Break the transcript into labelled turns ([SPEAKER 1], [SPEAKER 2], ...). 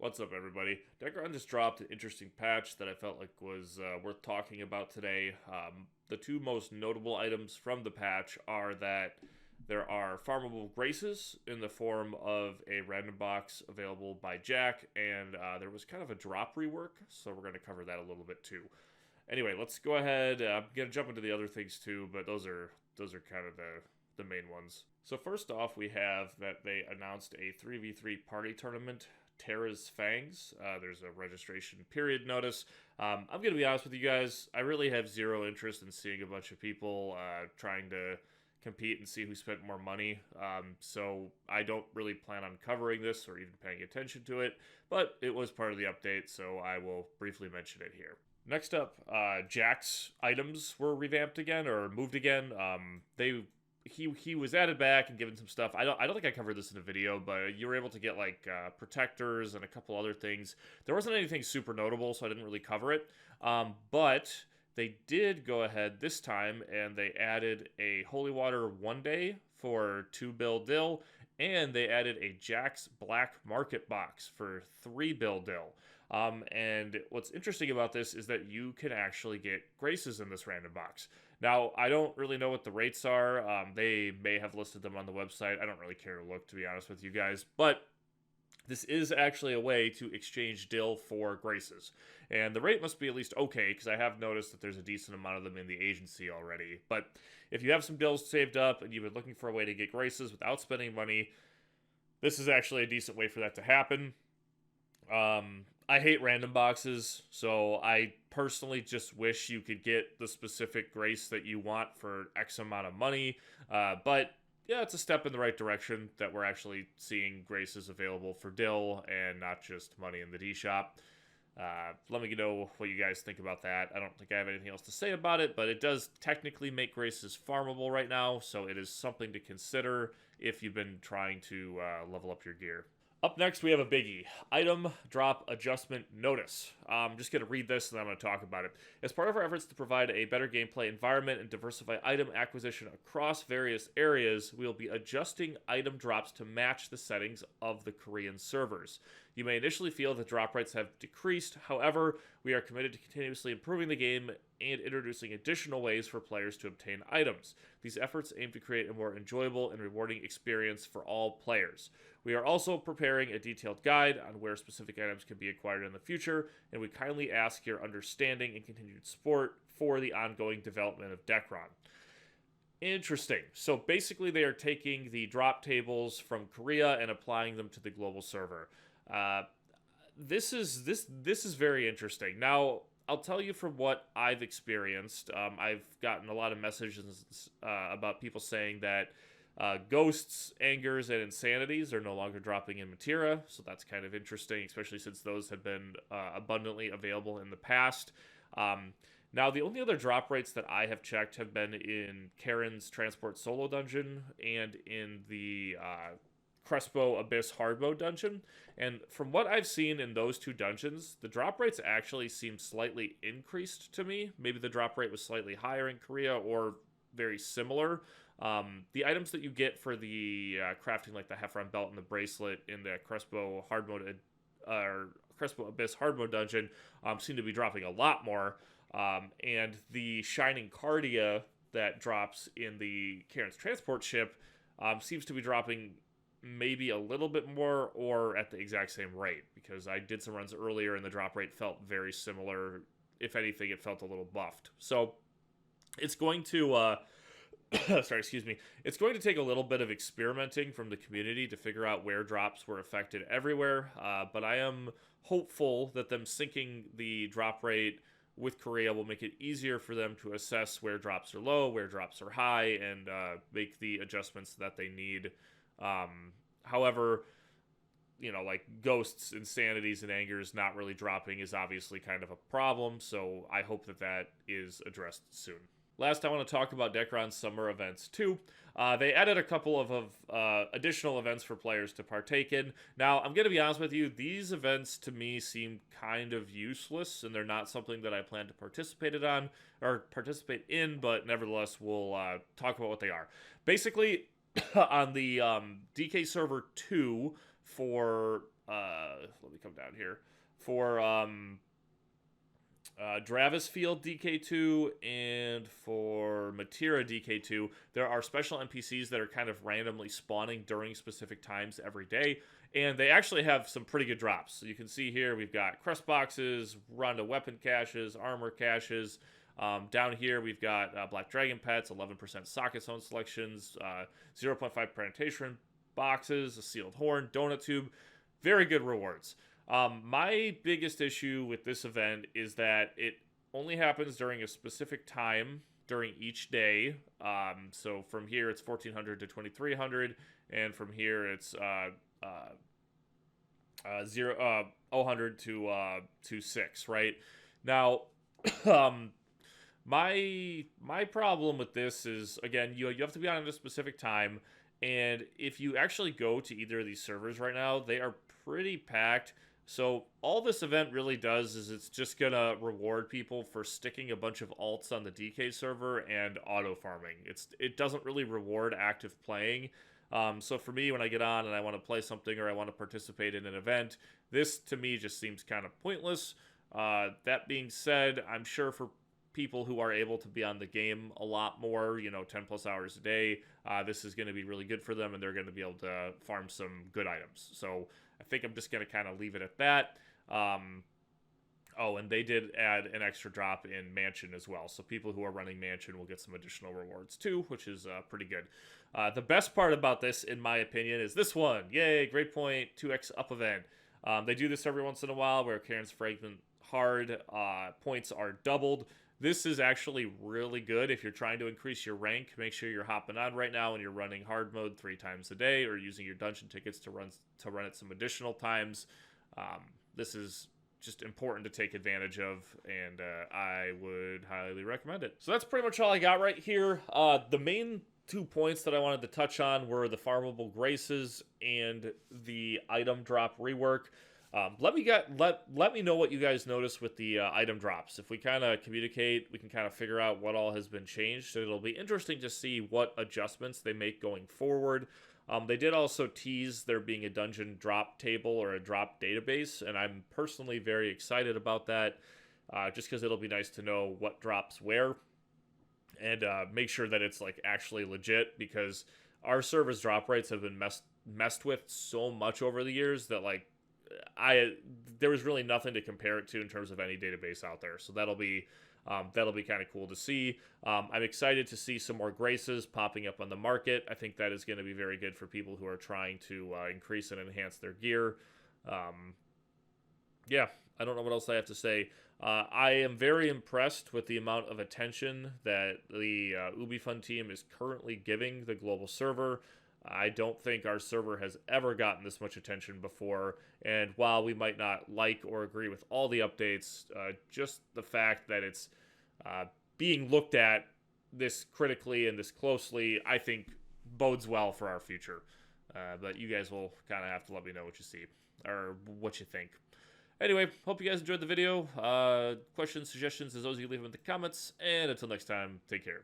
[SPEAKER 1] What's up, everybody? Dekaron just dropped an interesting patch that I felt like was worth talking about today. The two most notable items from the patch are that there are farmable graces in the form of a random box available by Jack, and there was kind of a drop rework, so we're going to cover that a little bit too. Anyway, let's go ahead. I'm going to jump into the other things too, but those are kind of the main ones. So first off, we have that they announced a 3v3 party tournament, Terra's Fangs. There's a registration period notice. I'm going to be honest with you guys, I really have zero interest in seeing a bunch of people trying to compete and see who spent more money. So I don't really plan on covering this or even paying attention to it, but it was part of the update, so I will briefly mention it here. Next up, Jack's items were revamped again or moved again. He was added back and given some stuff. I don't think I covered this in a video, but you were able to get like protectors and a couple other things. There wasn't anything super notable, so I didn't really cover it. But they did go ahead this time and they added a holy water 1 day for 2 bill dill, and they added a Jack's Black Market box for 3 bill dill. And what's interesting about this is that you can actually get graces in this random box. Now, I don't really know what the rates are. They may have listed them on the website. I don't really care to look, to be honest with you guys. But this is actually a way to exchange dill for graces. And the rate must be at least okay, because I have noticed that there's a decent amount of them in the agency already. But if you have some dills saved up and you've been looking for a way to get graces without spending money, this is actually a decent way for that to happen. I hate random boxes, so I personally just wish you could get the specific grace that you want for X amount of money. But yeah, it's a step in the right direction that we're actually seeing graces available for dill and not just money in the D shop. Let me know what you guys think about that. I don't think I have anything else to say about it, but it does technically make graces farmable right now, so it is something to consider if you've been trying to level up your gear. Up next, we have a biggie. Item Drop Adjustment Notice. I'm just going to read this and then I'm going to talk about it. As part of our efforts to provide a better gameplay environment and diversify item acquisition across various areas, we will be adjusting item drops to match the settings of the Korean servers. You may initially feel that drop rates have decreased. However, we are committed to continuously improving the game and introducing additional ways for players to obtain items. These efforts aim to create a more enjoyable and rewarding experience for all players. We are also preparing a detailed guide on where specific items can be acquired in the future, and we kindly ask your understanding and continued support for the ongoing development of Dekaron. Interesting. So basically they are taking the drop tables from Korea and applying them to the global server. This is very interesting. Now, I'll tell you from what I've experienced. I've gotten a lot of messages about people saying that Ghosts, Angers, and Insanities are no longer dropping in Materia, so that's kind of interesting, especially since those have been abundantly available in the past. Now, the only other drop rates that I have checked have been in Karen's Transport Solo Dungeon and in the Crespo Abyss Hard Mode Dungeon. And from what I've seen in those two dungeons, the drop rates actually seem slightly increased to me. Maybe the drop rate was slightly higher in Korea or very similar. The items that you get for the crafting, like the Heffron Belt and the Bracelet in the Crespo Hard Mode or Crespo Abyss Hard Mode Dungeon, seem to be dropping a lot more. And the Shining Cardia that drops in the Karen's Transport ship seems to be dropping maybe a little bit more or at the exact same rate, because I did some runs earlier and the drop rate felt very similar. If anything, it felt a little buffed. So it's going to sorry, excuse me. It's going to take a little bit of experimenting from the community to figure out where drops were affected everywhere, but I am hopeful that them syncing the drop rate with Korea will make it easier for them to assess where drops are low, where drops are high, and make the adjustments that they need. However, you know, like Ghosts, Insanities, and Angers not really dropping is obviously kind of a problem, so I hope that that is addressed soon. Last, I want to talk about Dekaron's summer events too. They added a couple of additional events for players to partake in. Now, I'm going to be honest with you, these events to me seem kind of useless, and they're not something that I plan to participate in, but nevertheless, we'll talk about what they are. Basically, on the DK server 2 for let me come down here, for Dravisfield DK2 and for Matira DK2, there are special NPCs that are kind of randomly spawning during specific times every day, and they actually have some pretty good drops. So you can see here we've got crest boxes, Ronda weapon caches, armor caches. Down here we've got Black Dragon pets, 11% socket zone selections, 0.5 penetration boxes, a sealed horn, donut tube. Very good rewards. My biggest issue with this event is that it only happens during a specific time during each day. So from here it's 1400 to 2300, and from here it's 000 to 6, right? Now, my problem with this is, again, you have to be on at a specific time, and if you actually go to either of these servers right now, they are pretty packed. So all this event really does is it's just gonna reward people for sticking a bunch of alts on the DK server and auto farming. It doesn't really reward active playing. So for me, when I get on and I want to play something or I want to participate in an event, this to me just seems kind of pointless. That being said, I'm sure for people who are able to be on the game a lot more, 10 plus hours a day, this is going to be really good for them, and they're going to be able to farm some good items. So I think I'm just going to kind of leave it at that. Oh, and they did add an extra drop in Mansion as well. So people who are running Mansion will get some additional rewards too, which is pretty good. The best part about this, in my opinion, is this one. Yay, Great Point 2x up event. They do this every once in a while where Karen's Fragment Hard points are doubled. This is actually really good if you're trying to increase your rank. Make sure you're hopping on right now and you're running hard mode 3 times a day, or using your dungeon tickets to run it some additional times. This is just important to take advantage of, and I would highly recommend it. So that's pretty much all I got right here. The main 2 points that I wanted to touch on were the farmable graces and the item drop rework. Let me know what you guys notice with the item drops. If we kind of communicate, we can kind of figure out what all has been changed. So it'll be interesting to see what adjustments they make going forward. They did also tease there being a dungeon drop table or a drop database, and I'm personally very excited about that, just because it'll be nice to know what drops where, and make sure that it's like actually legit, because our server's drop rates have been messed with so much over the years that there was really nothing to compare it to in terms of any database out there. So that'll be kind of cool to see. I'm excited to see some more graces popping up on the market. I think that is going to be very good for people who are trying to increase and enhance their gear. Yeah, I don't know what else I have to say. I am very impressed with the amount of attention that the UbiFun team is currently giving the global server. I don't think our server has ever gotten this much attention before, and while we might not like or agree with all the updates, just the fact that it's being looked at this critically and this closely, I think bodes well for our future. But you guys will kind of have to let me know what you see, or what you think. Anyway, hope you guys enjoyed the video. Questions, suggestions, as always, you leave them in the comments, and until next time, take care.